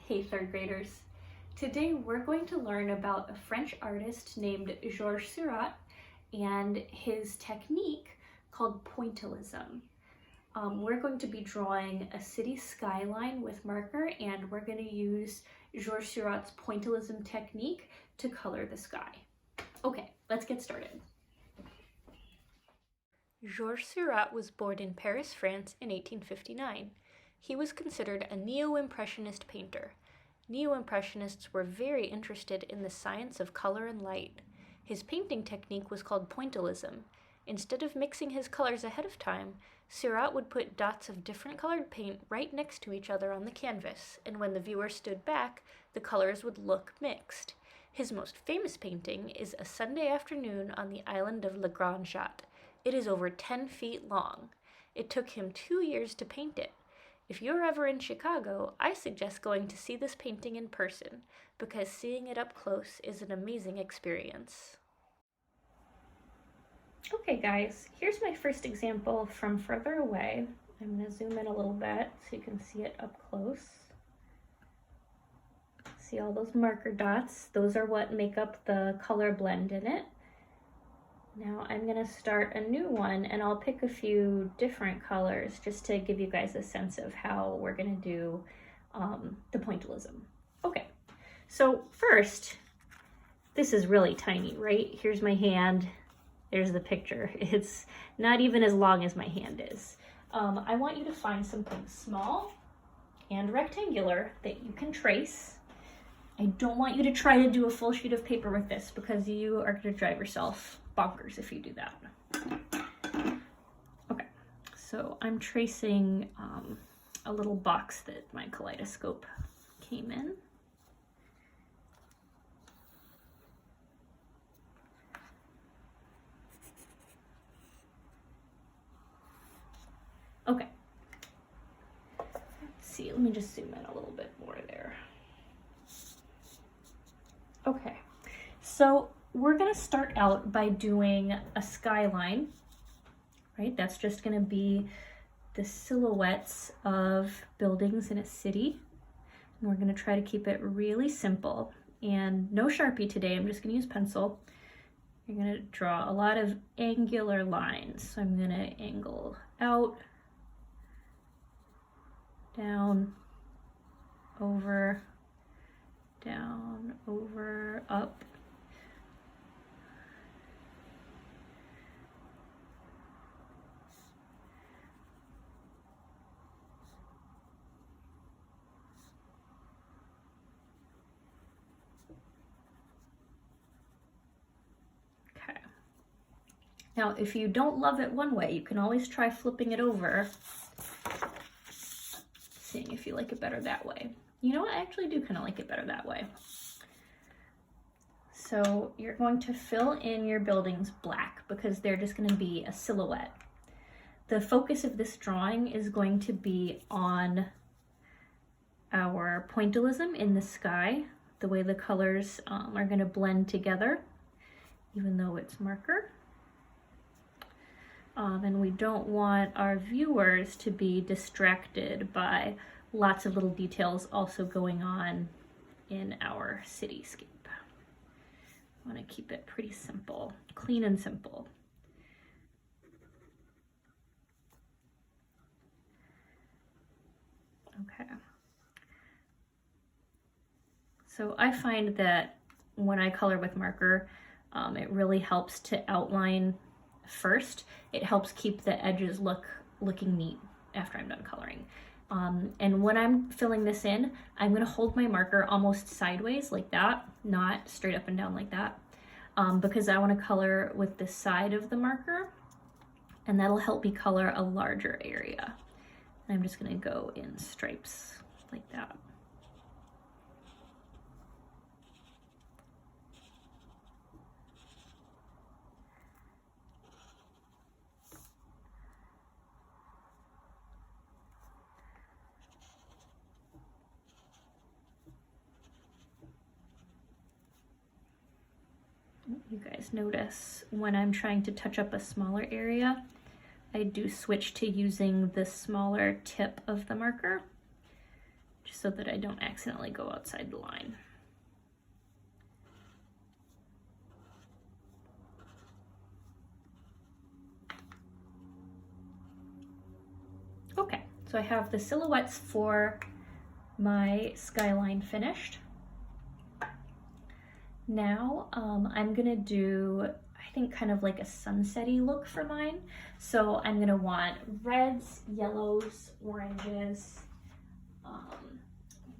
Hey third graders. Today we're going to learn about a French artist named Georges Seurat and his technique called pointillism. We're going to be drawing a city skyline with marker, and we're going to use Georges Seurat's pointillism technique to color the sky. Okay, let's get started. Georges Seurat was born in Paris, France in 1859. He was considered a neo-impressionist painter. Neo-impressionists were very interested in the science of color and light. His painting technique was called pointillism. Instead of mixing his colors ahead of time, Seurat would put dots of different colored paint right next to each other on the canvas, and when the viewer stood back, the colors would look mixed. His most famous painting is A Sunday Afternoon on the Island of La Grande Jatte. It is over 10 feet long. It took him 2 years to paint it. If you're ever in Chicago, I suggest going to see this painting in person, because seeing it up close is an amazing experience. Okay guys, here's my first example from further away. I'm going to zoom in a little bit so you can see it up close. See all those marker dots? Those are what make up the color blend in it. Now I'm going to start a new one, and I'll pick a few different colors just to give you guys a sense of how we're going to do the pointillism. Okay, so first, this is really tiny, right? Here's my hand. There's the picture. It's not even as long as my hand is. I want you to find something small and rectangular that you can trace. I don't want you to try to do a full sheet of paper with this, because you are going to drive yourself bonkers if you do that. Okay, so I'm tracing a little box that my kaleidoscope came in. Okay, let's see, let me just zoom in a little bit more there. Okay, so we're going to start out by doing a skyline, right? That's just going to be the silhouettes of buildings in a city. And we're going to try to keep it really simple. And no Sharpie today, I'm just going to use pencil. You're going to draw a lot of angular lines. So I'm going to angle out, down, over, down, over, up. Okay. Now, if you don't love it one way, you can always try flipping it over, seeing if you like it better that way. You know what? I actually do kind of like it better that way. So you're going to fill in your buildings black, because they're just going to be a silhouette. The focus of this drawing is going to be on our pointillism in the sky, the way the colors are going to blend together, even though it's marker. And we don't want our viewers to be distracted by lots of little details also going on in our cityscape. I want to keep it pretty simple, clean and simple. Okay. So I find that when I color with marker, it really helps to outline first. It helps keep the edges looking neat after I'm done coloring. And when I'm filling this in, I'm going to hold my marker almost sideways like that, not straight up and down like that, because I want to color with the side of the marker, and that'll help me color a larger area. And I'm just going to go in stripes like that. You guys notice when I'm trying to touch up a smaller area, I do switch to using the smaller tip of the marker just so that I don't accidentally go outside the line. Okay, so I have the silhouettes for my skyline finished. Now I'm gonna do, I think, kind of like a sunset-y look for mine. So I'm gonna want reds, yellows, oranges.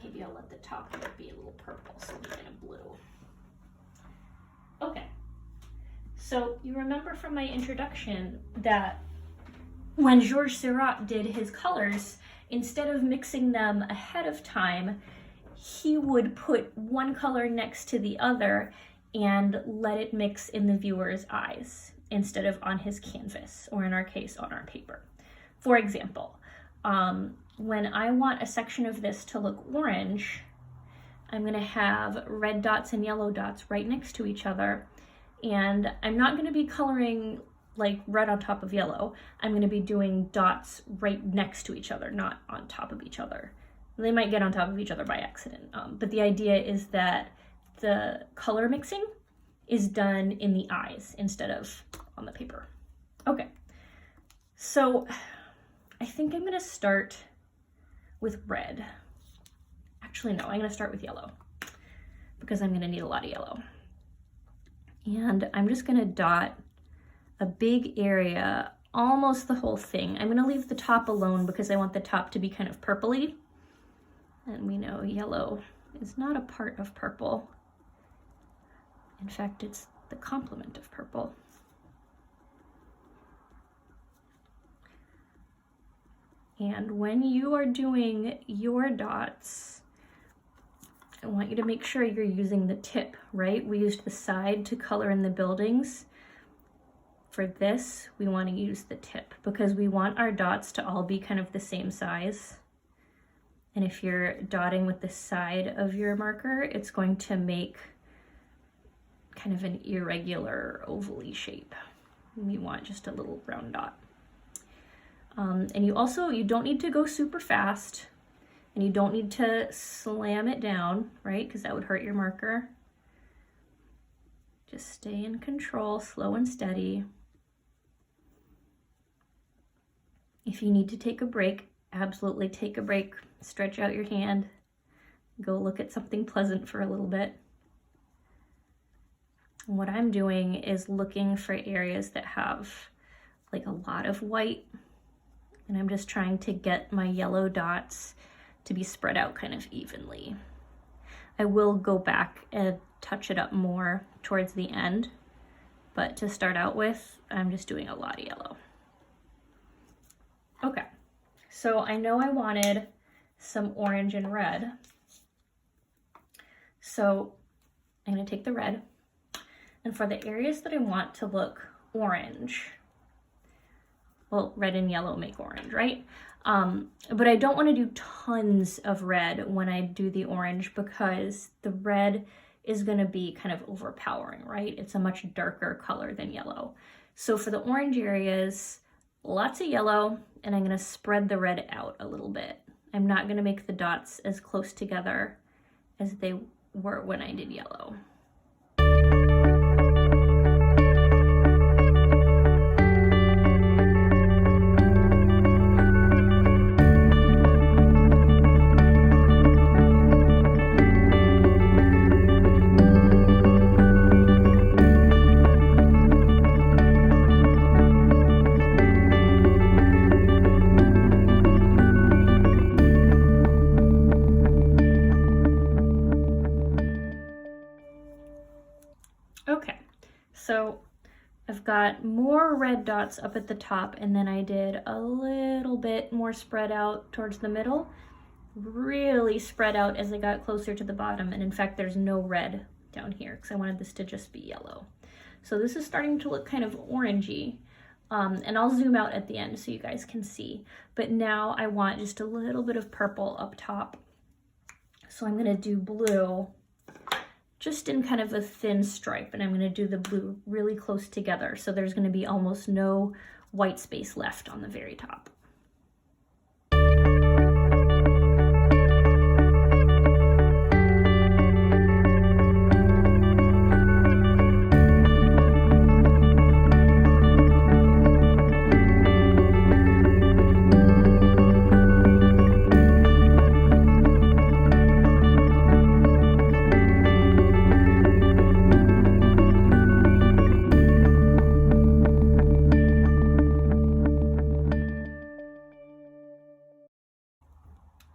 Maybe I'll let the top of it be a little purple, so we're in a blue. Okay, so you remember from my introduction that when Georges Seurat did his colors, instead of mixing them ahead of time, he would put one color next to the other and let it mix in the viewer's eyes instead of on his canvas, or in our case, on our paper. For example, when I want a section of this to look orange, I'm gonna have red dots and yellow dots right next to each other, and I'm not gonna be coloring like red on top of yellow. I'm gonna be doing dots right next to each other, not on top of each other. They might get on top of each other by accident, but the idea is that the color mixing is done in the eyes instead of on the paper. Okay, so I think I'm gonna start with red. Actually, no, I'm gonna start with yellow because I'm gonna need a lot of yellow. And I'm just gonna dot a big area, almost the whole thing. I'm gonna leave the top alone because I want the top to be kind of purpley. And we know yellow is not a part of purple. In fact, it's the complement of purple. And when you are doing your dots, I want you to make sure you're using the tip, right? We used the side to color in the buildings. For this, we want to use the tip because we want our dots to all be kind of the same size. And if you're dotting with the side of your marker, it's going to make kind of an irregular oval-y shape. We want just a little round dot. And you don't need to go super fast, and you don't need to slam it down, right? Because that would hurt your marker. Just stay in control, slow and steady. If you need to take a break, absolutely take a break. Stretch out your hand, go look at something pleasant for a little bit. And what I'm doing is looking for areas that have like a lot of white, and I'm just trying to get my yellow dots to be spread out kind of evenly. I will go back and touch it up more towards the end, but to start out with, I'm just doing a lot of yellow. Okay, so I know I wanted some orange and red. So I'm gonna take the red, and for the areas that I want to look orange, well, red and yellow make orange, right? But I don't wanna do tons of red when I do the orange because the red is gonna be kind of overpowering, right? It's a much darker color than yellow. So for the orange areas, lots of yellow, and I'm gonna spread the red out a little bit. I'm not gonna make the dots as close together as they were when I did yellow. Okay, so I've got more red dots up at the top, and then I did a little bit more spread out towards the middle, really spread out as I got closer to the bottom. And in fact, there's no red down here because I wanted this to just be yellow. So this is starting to look kind of orangey, and I'll zoom out at the end so you guys can see. But now I want just a little bit of purple up top. So I'm gonna do blue just in kind of a thin stripe, and I'm gonna do the blue really close together, so there's gonna be almost no white space left on the very top.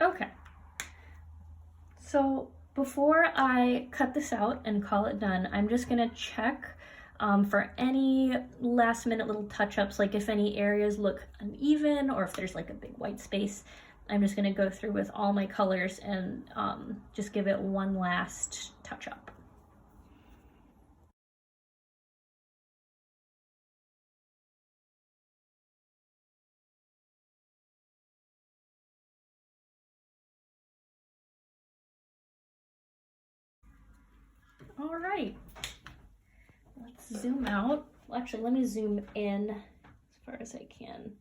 Okay, so before I cut this out and call it done, I'm just gonna check for any last minute little touch-ups, like if any areas look uneven or if there's like a big white space. I'm just gonna go through with all my colors and just give it one last touch-up. All right, let's zoom out. Well, actually, let me zoom in as far as I can,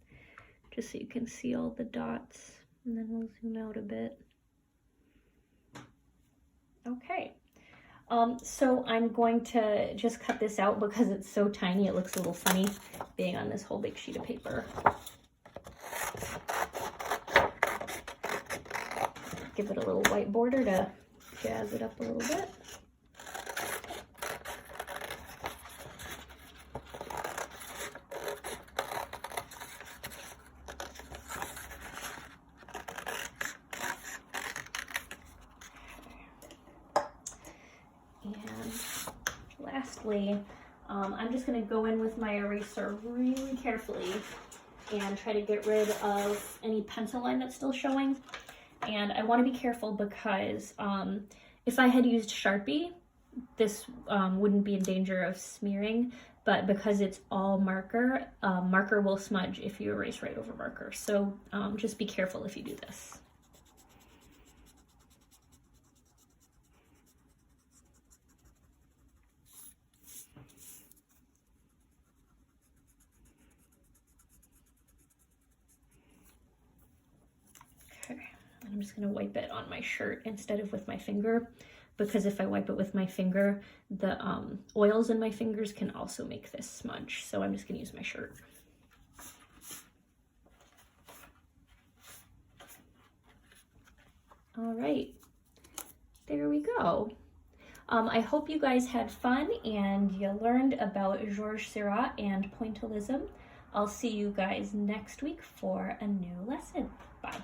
just so you can see all the dots, and then we'll zoom out a bit. Okay, so I'm going to just cut this out because it's so tiny, it looks a little funny being on this whole big sheet of paper. Give it a little white border to jazz it up a little bit. And lastly, I'm just going to go in with my eraser really carefully and try to get rid of any pencil line that's still showing. And I want to be careful because if I had used Sharpie, this wouldn't be in danger of smearing, but because it's all marker, marker will smudge if you erase right over marker. So just be careful if you do this. Okay, I'm just gonna wipe it on my shirt instead of with my finger, because if I wipe it with my finger, the oils in my fingers can also make this smudge. So I'm just gonna use my shirt. All right, there we go. I hope you guys had fun and you learned about Georges Seurat and pointillism. I'll see you guys next week for a new lesson. Bye.